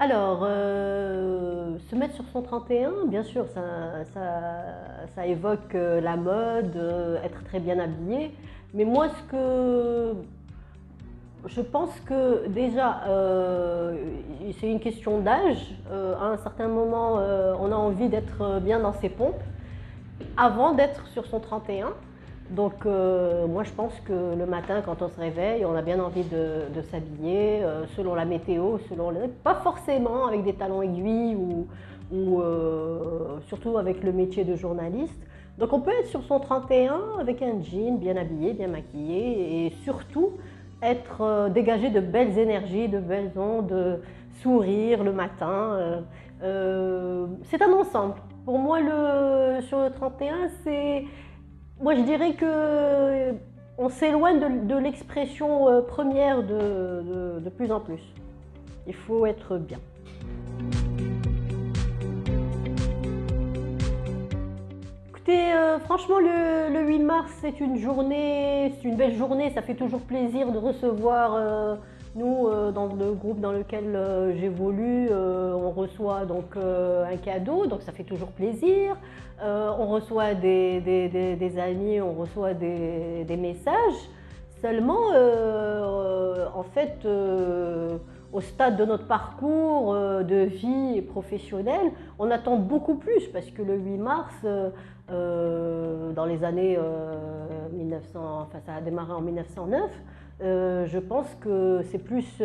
Alors, se mettre sur son 31, bien sûr, ça évoque la mode, être très bien habillé. Mais moi, je pense que déjà, c'est une question d'âge. À un certain moment, on a envie d'être bien dans ses pompes avant d'être sur son 31. Donc moi je pense que le matin quand on se réveille, on a bien envie de s'habiller selon la météo, pas forcément avec des talons aiguilles ou surtout avec le métier de journaliste. Donc on peut être sur son 31 avec un jean, bien habillé, bien maquillé et surtout être dégagé de belles énergies, de belles ondes, sourire le matin. C'est un ensemble. Pour moi, sur le 31, moi, je dirais que on s'éloigne de l'expression première de plus en plus. Il faut être bien. Écoutez, franchement, le 8 mars, c'est une belle journée. Ça fait toujours plaisir de recevoir. Nous, dans le groupe dans lequel j'évolue, on reçoit donc un cadeau, donc ça fait toujours plaisir. On reçoit des amis, on reçoit des messages. Seulement, en fait, au stade de notre parcours de vie professionnelle, on attend beaucoup plus parce que le 8 mars, dans les années 1900, enfin ça a démarré en 1909, je pense que c'est plus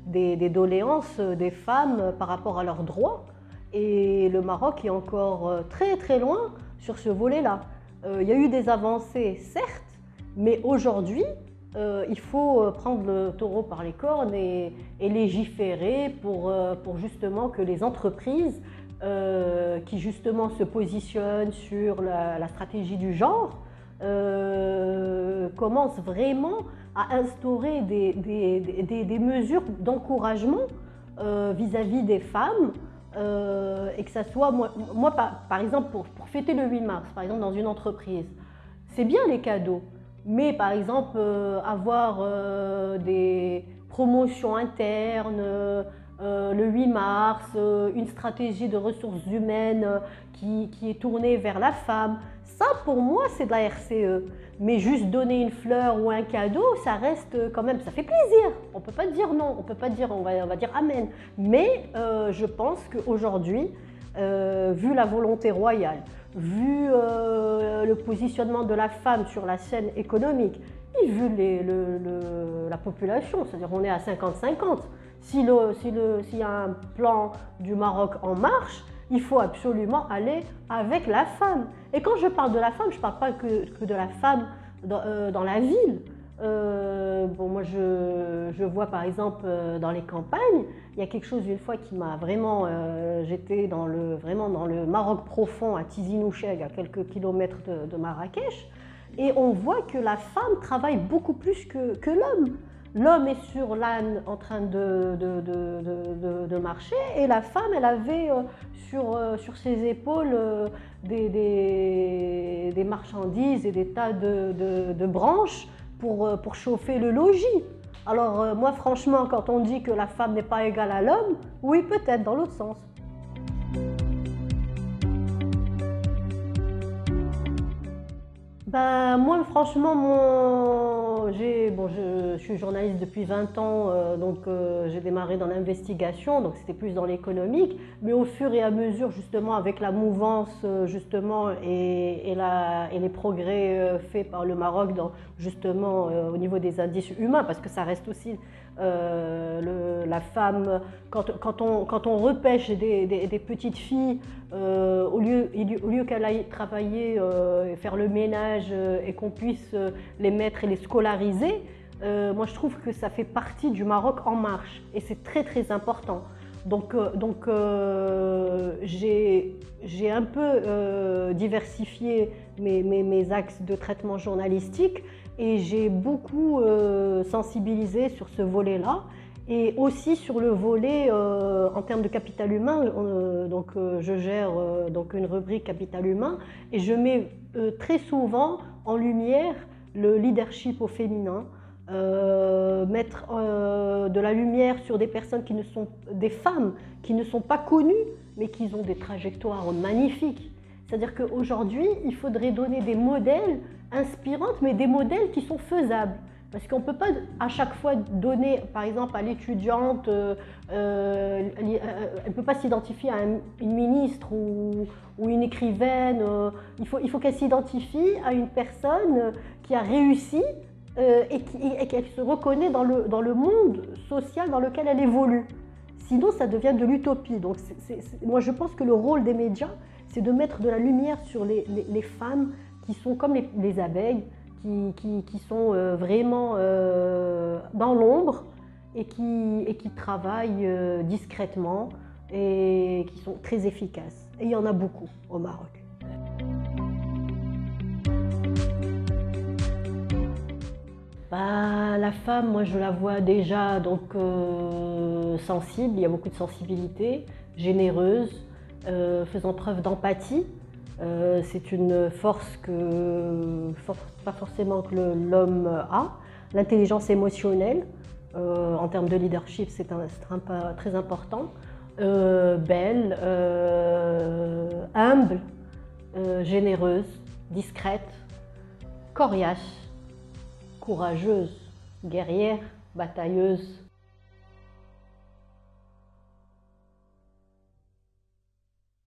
des doléances des femmes par rapport à leurs droits. Et le Maroc est encore très très loin sur ce volet-là. Il y a eu des avancées, certes, mais aujourd'hui, il faut prendre le taureau par les cornes et légiférer pour justement que les entreprises qui justement se positionnent sur la stratégie du genre commencent vraiment à instaurer des mesures d'encouragement vis-à-vis des femmes et que ça soit, moi par exemple, pour fêter le 8 mars, par exemple dans une entreprise, c'est bien les cadeaux, mais par exemple avoir des promotions internes, le 8 mars, une stratégie de ressources humaines qui est tournée vers la femme, ça pour moi c'est de la RCE. Mais juste donner une fleur ou un cadeau, ça reste quand même, ça fait plaisir. On ne peut pas dire non, on peut pas dire, on va dire amen. Mais je pense qu'aujourd'hui, vu la volonté royale, vu le positionnement de la femme sur la scène économique, et vu la population, c'est-à-dire on est à 50-50. S'il y a un plan du Maroc en marche, il faut absolument aller avec la femme. Et quand je parle de la femme, je ne parle pas que de la femme dans la ville. Bon, moi, je vois par exemple dans les campagnes, il y a quelque chose une fois qui m'a vraiment... J'étais vraiment dans le Maroc profond, à Tizi Ouzcheg, à quelques kilomètres de Marrakech, et on voit que la femme travaille beaucoup plus que l'homme. L'homme est sur l'âne en train de marcher et la femme, elle avait sur ses épaules des marchandises et des tas de branches pour chauffer le logis. Alors moi franchement, quand on dit que la femme n'est pas égale à l'homme, oui peut-être dans l'autre sens. Ben, moi, franchement, je suis journaliste depuis 20 ans, donc j'ai démarré dans l'investigation, donc c'était plus dans l'économique, mais au fur et à mesure, justement, avec la mouvance, justement, et les progrès faits par le Maroc, justement, au niveau des indices humains, parce que ça reste aussi la femme, quand on repêche des petites filles, au lieu qu'elles aillent travailler et faire le ménage et qu'on puisse les mettre et les scolariser, moi je trouve que ça fait partie du Maroc en marche et c'est très très important. Donc j'ai un peu diversifié mes axes de traitement journalistique et j'ai beaucoup sensibilisé sur ce volet-là. Et aussi sur le volet en termes de capital humain, je gère donc une rubrique capital humain et je mets très souvent en lumière le leadership au féminin, mettre de la lumière sur des personnes des femmes qui ne sont pas connues, mais qui ont des trajectoires magnifiques. C'est-à-dire qu'aujourd'hui, il faudrait donner des modèles inspirants, mais des modèles qui sont faisables. Parce qu'on ne peut pas à chaque fois donner, par exemple, à l'étudiante, elle ne peut pas s'identifier à une ministre ou une écrivaine. Il faut qu'elle s'identifie à une personne qui a réussi et qu'elle se reconnaît dans le monde social dans lequel elle évolue. Sinon, ça devient de l'utopie. Donc, moi, je pense que le rôle des médias, c'est de mettre de la lumière sur les femmes qui sont comme les abeilles, qui sont vraiment dans l'ombre et qui travaillent discrètement et qui sont très efficaces. Et il y en a beaucoup au Maroc. Bah, la femme, moi je la vois déjà donc sensible, il y a beaucoup de sensibilité, généreuse, faisant preuve d'empathie. C'est une force pas forcément que l'homme a. L'intelligence émotionnelle, en termes de leadership, c'est très important. Belle, humble, généreuse, discrète, coriace, courageuse, guerrière, batailleuse,